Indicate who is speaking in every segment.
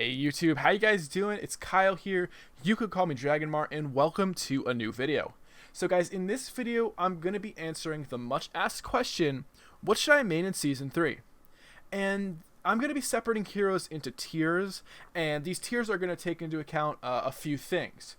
Speaker 1: Hey YouTube, how you guys doing? It's Kyle here. You could call me Dragonmar, and welcome to a new video. So guys, in this video, I'm going to be answering the much asked question, what should I main in Season 3? And I'm going to be separating heroes into tiers, and these tiers are going to take into account a few things.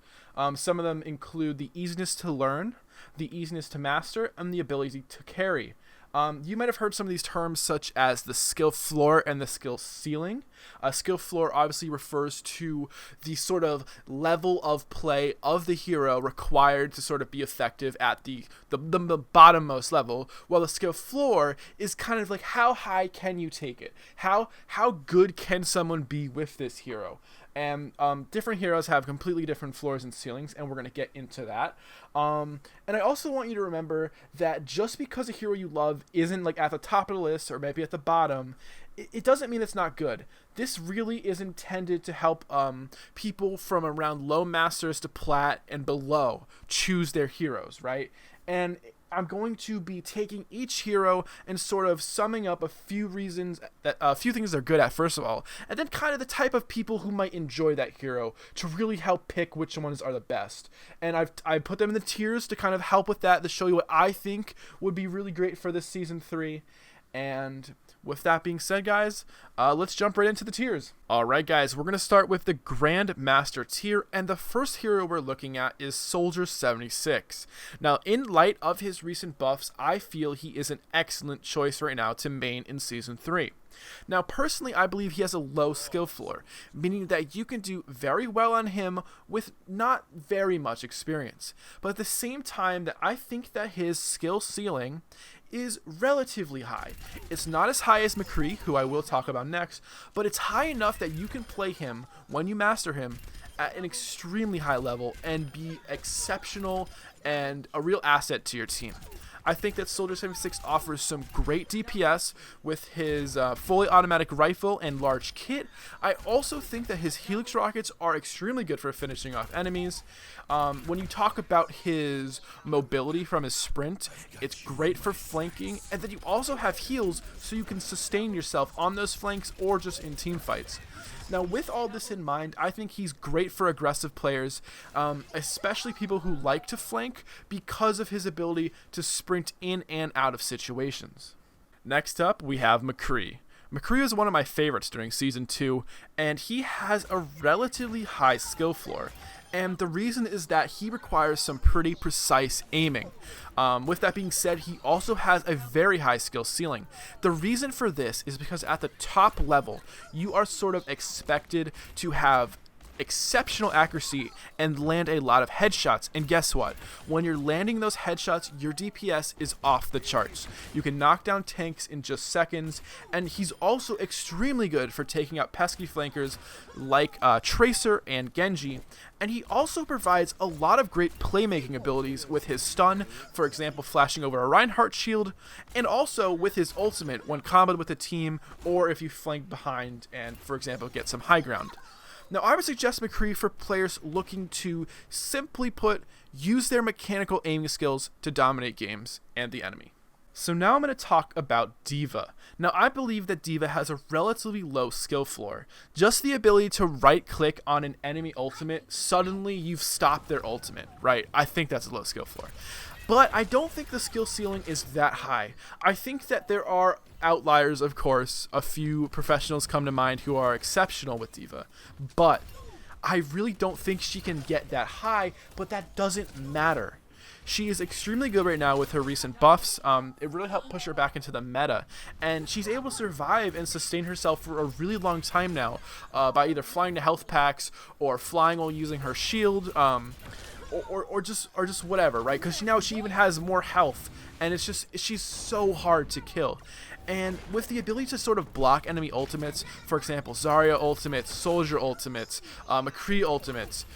Speaker 1: Some of them include the easiness to learn, the easiness to master, and the ability to carry. You might have heard some of these terms such as the skill floor and the skill ceiling. Skill floor obviously refers to the sort of level of play of the hero required to sort of be effective at the bottommost level, while the skill floor is kind of like how high can you take it? How good can someone be with this hero? And different heroes have completely different floors and ceilings, and we're going to get into that. And I also want you to remember that just because a hero you love isn't like at the top of the list or maybe at the bottom, it doesn't mean it's not good. This really is intended to help people from around low masters to plat and below choose their heroes, right? And I'm going to be taking each hero and sort of summing up a few reasons that a few things they're good at, first of all, and then kind of the type of people who might enjoy that hero to really help pick which ones are the best. And I put them in the tiers to kind of help with that, to show you what I think would be really great for this Season 3. And with that being said, guys, let's jump right into the tiers. Alright guys, we're going to start with the Grandmaster Tier, and the first hero we're looking at is Soldier 76. Now, in light of his recent buffs, I feel he is an excellent choice right now to main in Season 3. Now, personally, I believe he has a low skill floor, meaning that you can do very well on him with not very much experience. But at the same time, that I think that his skill ceiling is relatively high. It's not as high as McCree, who I will talk about next, but it's high enough that you can play him, when you master him, at an extremely high level and be exceptional and a real asset to your team. I think that Soldier 76 offers some great DPS with his fully automatic rifle and large kit. I also think that his Helix rockets are extremely good for finishing off enemies. When you talk about his mobility from his sprint, it's great for flanking, and then you also have heals so you can sustain yourself on those flanks or just in team fights. Now, with all this in mind, I think he's great for aggressive players, especially people who like to flank, because of his ability to sprint in and out of situations. Next up, we have McCree. McCree is one of my favorites during Season 2, and he has a relatively high skill floor. And the reason is that he requires some pretty precise aiming. With that being said, he also has a very high skill ceiling. The reason for this is because at the top level, you are sort of expected to have exceptional accuracy and land a lot of headshots. And guess what? When you're landing those headshots, your DPS is off the charts. You can knock down tanks in just seconds, and he's also extremely good for taking out pesky flankers like Tracer and Genji. And he also provides a lot of great playmaking abilities with his stun, for example, flashing over a Reinhardt shield, and also with his ultimate when comboed with a team, or if you flank behind and, for example, get some high ground. Now, I would suggest McCree for players looking to, simply put, use their mechanical aiming skills to dominate games and the enemy. So now I'm going to talk about D.Va. Now, I believe that D.Va has a relatively low skill floor. Just the ability to right-click on an enemy ultimate, suddenly you've stopped their ultimate, right? I think that's a low skill floor. But I don't think the skill ceiling is that high. I think that there are outliers, of course. A few professionals come to mind who are exceptional with D.Va. But I really don't think she can get that high, but that doesn't matter. She is extremely good right now with her recent buffs. It really helped push her back into the meta. And she's able to survive and sustain herself for a really long time now by either flying to health packs or flying while using her shield. Or just whatever, right? Because now she even has more health, and she's so hard to kill. And with the ability to sort of block enemy ultimates, for example, Zarya ultimates, Soldier ultimates, McCree ultimates,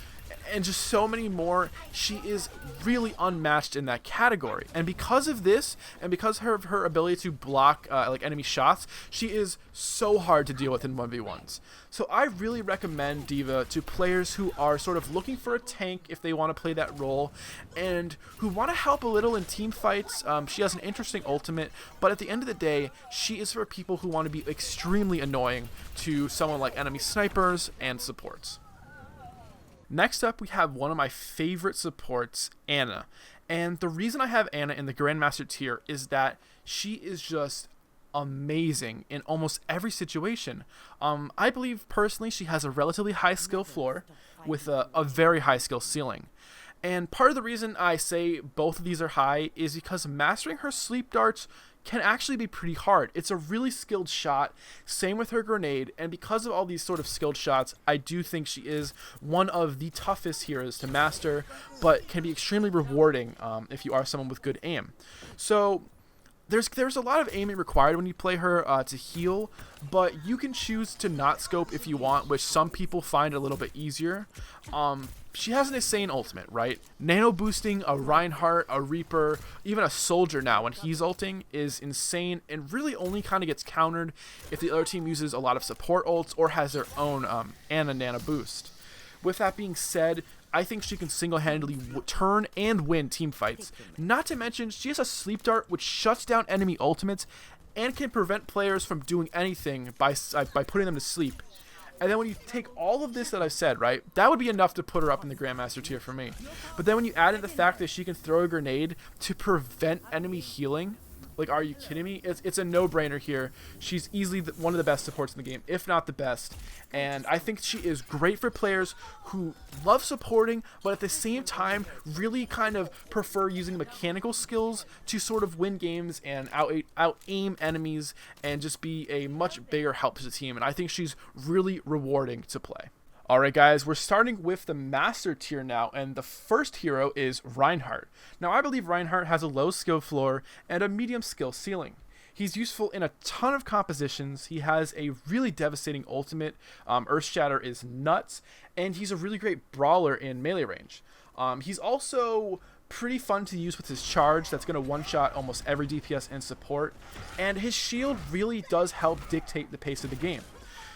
Speaker 1: and just so many more. She is really unmatched in that category, and because of this, and because of her ability to block like enemy shots, she is so hard to deal with in 1v1s. So I really recommend D.Va to players who are sort of looking for a tank if they want to play that role, and who want to help a little in team fights. She has an interesting ultimate, but at the end of the day, she is for people who want to be extremely annoying to someone like enemy snipers and supports. Next up, we have one of my favorite supports, Ana. And the reason I have Ana in the Grandmaster tier is that she is just amazing in almost every situation. I believe personally she has a relatively high skill floor with a very high skill ceiling. And part of the reason I say both of these are high is because mastering her sleep darts can actually be pretty hard. It's a really skilled shot, same with her grenade, and because of all these sort of skilled shots, I do think she is one of the toughest heroes to master, but can be extremely rewarding if you are someone with good aim. So there's a lot of aiming required when you play her to heal, but you can choose to not scope if you want, which some people find a little bit easier. She has an insane ultimate, right? Nano boosting a Reinhardt, a Reaper, even a Soldier now when he's ulting is insane, and really only kind of gets countered if the other team uses a lot of support ults or has their own Ana nano boost. With that being said, I think she can single-handedly turn and win team fights. Not to mention, she has a sleep dart which shuts down enemy ultimates and can prevent players from doing anything by putting them to sleep. And then when you take all of this that I've said, right, that would be enough to put her up in the Grandmaster tier for me. But then when you add in the fact that she can throw a grenade to prevent enemy healing, like, are you kidding me? It's a no-brainer here. She's easily one of the best supports in the game, if not the best. And I think she is great for players who love supporting, but at the same time really kind of prefer using mechanical skills to sort of win games and out-aim enemies and just be a much bigger help to the team. And I think she's really rewarding to play. Alright guys, we're starting with the Master tier now, and the first hero is Reinhardt. Now I believe Reinhardt has a low skill floor and a medium skill ceiling. He's useful in a ton of compositions, he has a really devastating ultimate, Earthshatter is nuts, and he's a really great brawler in melee range. He's also pretty fun to use with his charge that's going to one-shot almost every DPS and support, and his shield really does help dictate the pace of the game.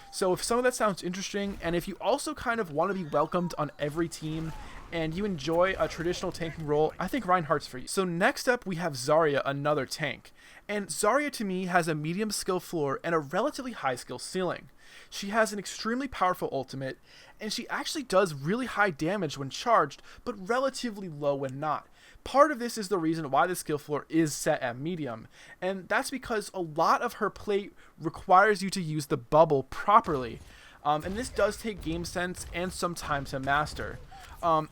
Speaker 1: So if some of that sounds interesting, and if you also kind of want to be welcomed on every team, and you enjoy a traditional tanking role, I think Reinhardt's for you. So next up, we have Zarya, another tank. And Zarya to me has a medium skill floor and a relatively high skill ceiling. She has an extremely powerful ultimate, and she actually does really high damage when charged, but relatively low when not. Part of this is the reason why the skill floor is set at medium, and that's because a lot of her play requires you to use the bubble properly, and this does take game sense and some time to master.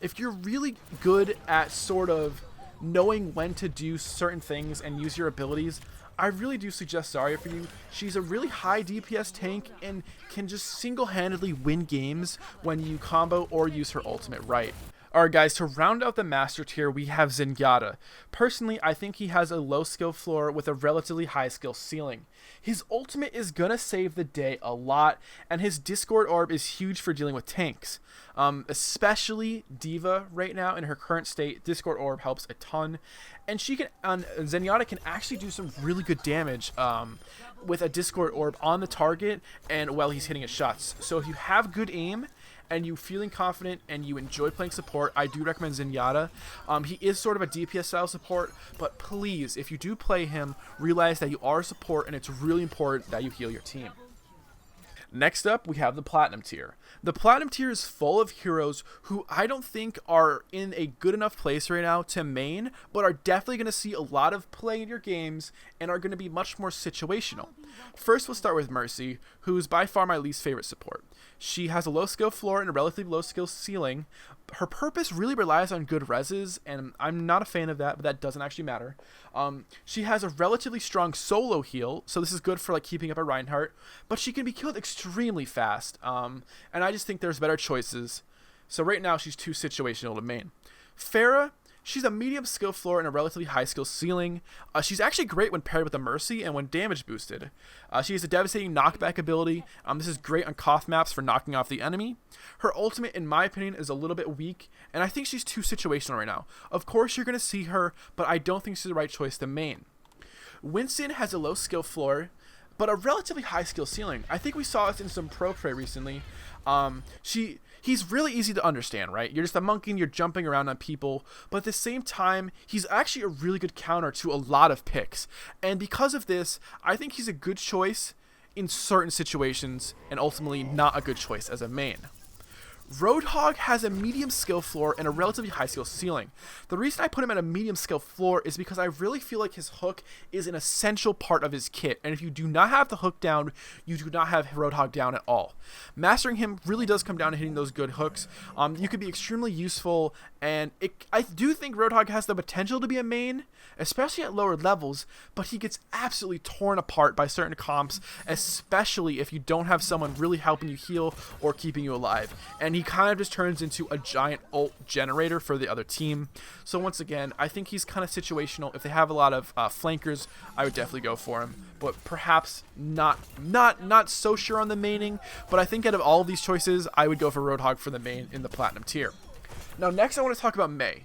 Speaker 1: If you're really good at sort of knowing when to do certain things and use your abilities, I really do suggest Zarya for you. She's a really high DPS tank and can just single-handedly win games when you combo or use her ultimate right. Alright guys, to round out the Master tier, we have Zenyatta. Personally, I think he has a low skill floor with a relatively high skill ceiling. His ultimate is gonna save the day a lot, and his Discord Orb is huge for dealing with tanks. Especially D.Va right now in her current state, Discord Orb helps a ton. And Zenyatta can actually do some really good damage with a Discord Orb on the target and while he's hitting his shots. So if you have good aim, and you feeling confident and you enjoy playing support, I do recommend Zenyatta. He is sort of a DPS style support, but please, if you do play him, realize that you are a support and it's really important that you heal your team. Next up, we have the Platinum tier. The Platinum tier is full of heroes who I don't think are in a good enough place right now to main, but are definitely going to see a lot of play in your games and are going to be much more situational. First, we'll start with Mercy, who is by far my least favorite support. She has a low skill floor and a relatively low skill ceiling. Her purpose really relies on good reses, and I'm not a fan of that, but that doesn't actually matter. She has a relatively strong solo heal, so this is good for like keeping up a Reinhardt, but she can be killed extremely fast, and I just think there's better choices. So right now she's too situational to main. Pharah She's a medium skill floor and a relatively high skill ceiling. She's actually great when paired with a Mercy and when damage boosted. She has a devastating knockback ability. This is great on Koth maps for knocking off the enemy. Her ultimate, in my opinion, is a little bit weak, and I think she's too situational right now. Of course, you're going to see her, but I don't think she's the right choice to main. Winston has a low skill floor, but a relatively high skill ceiling. I think we saw this in some pro play recently. He's really easy to understand, right? You're just a monkey and you're jumping around on people, but at the same time, he's actually a really good counter to a lot of picks. And because of this, I think he's a good choice in certain situations and ultimately not a good choice as a main. Roadhog has a medium skill floor and a relatively high skill ceiling. The reason I put him at a medium skill floor is because I really feel like his hook is an essential part of his kit, and if you do not have the hook down, you do not have Roadhog down at all. Mastering him really does come down to hitting those good hooks. You could be extremely useful, and I do think Roadhog has the potential to be a main, especially at lower levels, but he gets absolutely torn apart by certain comps, especially if you don't have someone really helping you heal or keeping you alive. And he kind of just turns into a giant ult generator for the other team. So once again, I think he's kind of situational. If they have a lot of flankers, I would definitely go for him, but perhaps not so sure on the maining. But I think out of all of these choices, I would go for Roadhog for the main in the Platinum tier. Now next I want to talk about Mei.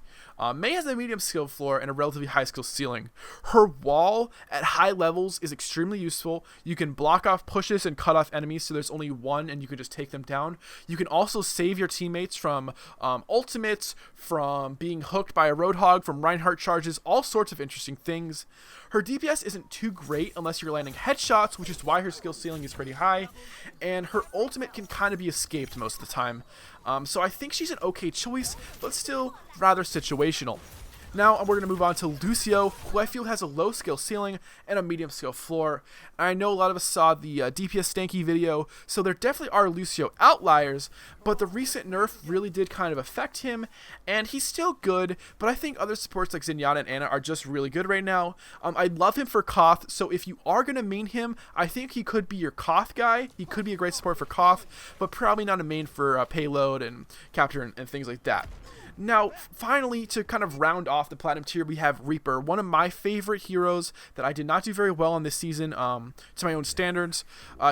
Speaker 1: Mei has a medium skill floor and a relatively high skill ceiling. Her wall at high levels is extremely useful. You can block off pushes and cut off enemies, so there's only one and you can just take them down. You can also save your teammates from ultimates, from being hooked by a Roadhog, from Reinhardt charges, all sorts of interesting things. Her DPS isn't too great unless you're landing headshots, which is why her skill ceiling is pretty high, and her ultimate can kind of be escaped most of the time. So I think she's an okay choice, but still rather situational. Now we're going to move on to Lucio, who I feel has a low skill ceiling and a medium skill floor. I know a lot of us saw the DPS Stanky video, so there definitely are Lucio outliers, but the recent nerf really did kind of affect him, and he's still good, but I think other supports like Zenyatta and Ana are just really good right now. I love him for Koth, so if you are going to main him, I think he could be your Koth guy. He could be a great support for Koth, but probably not a main for payload and capture and things like that. Now, finally, to kind of round off the Platinum tier, we have Reaper, one of my favorite heroes that I did not do very well on this season to my own standards.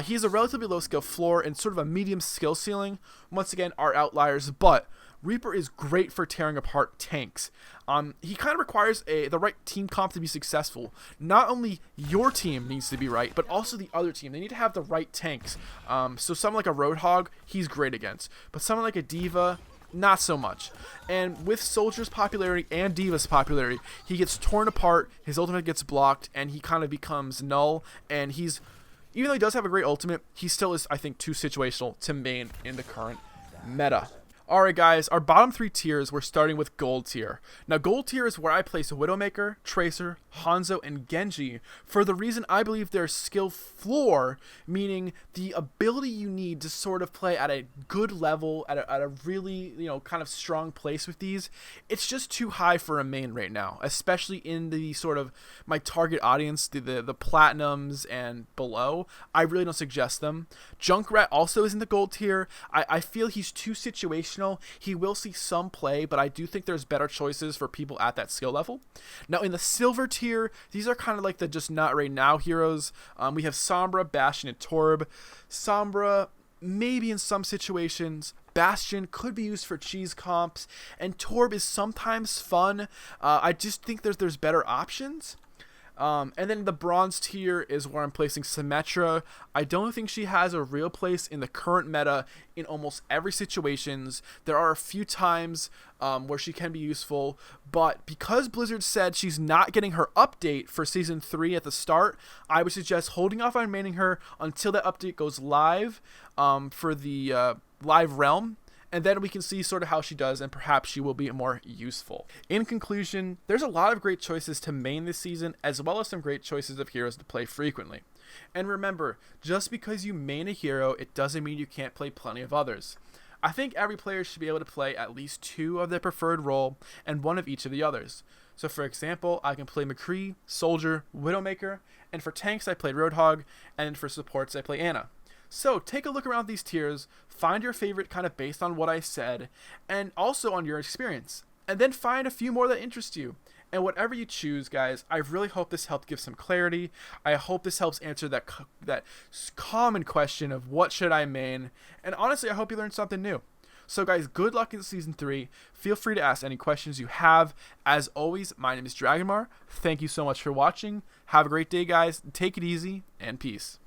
Speaker 1: He has a relatively low skill floor and sort of a medium skill ceiling. Once again, are outliers, but Reaper is great for tearing apart tanks. He kind of requires the right team comp to be successful. Not only your team needs to be right, but also the other team. They need to have the right tanks. So someone like a Roadhog, he's great against. But someone like a D.Va, not so much. And with Soldier's popularity and D.Va's popularity, he gets torn apart, his ultimate gets blocked, and he kind of becomes null. And even though he does have a great ultimate, he still is, I think, too situational to main in the current meta. Alright guys, our bottom three tiers, we're starting with Gold tier. Now Gold tier is where I place Widowmaker, Tracer, Hanzo, and Genji for the reason I believe their skill floor, meaning the ability you need to sort of play at a good level, at a really, kind of strong place with these, it's just too high for a main right now, especially in the sort of my target audience, the Platinums and below. I really don't suggest them. Junkrat also is in the Gold tier. I feel he's too situational. He will see some play, but I do think there's better choices for people at that skill level. Now in the Silver tier, these are kind of like the just not right now heroes. We have Sombra, Bastion, and Torb. Sombra, maybe in some situations. Bastion could be used for cheese comps, and Torb is sometimes fun. I just think there's better options. And then the Bronze tier is where I'm placing Symmetra. I don't think she has a real place in the current meta in almost every situations. There are a few times where she can be useful, but because Blizzard said she's not getting her update for Season 3 at the start, I would suggest holding off on maining her until that update goes live for the live realm. And then we can see sort of how she does, and perhaps she will be more useful. In conclusion, there's a lot of great choices to main this season, as well as some great choices of heroes to play frequently. And remember, just because you main a hero, it doesn't mean you can't play plenty of others. I think every player should be able to play at least 2 of their preferred role, and 1 of each of the others. So for example, I can play McCree, Soldier, Widowmaker, and for tanks I play Roadhog, and for supports I play Ana. So take a look around these tiers, find your favorite kind of based on what I said, and also on your experience. and then find a few more that interest you. And whatever you choose, guys, I really hope this helped give some clarity. I hope this helps answer that common question of what should I main. And honestly, I hope you learned something new. So guys, good luck in Season 3. Feel free to ask any questions you have. As always, my name is Dragonmar. Thank you so much for watching. Have a great day, guys. Take it easy, and peace.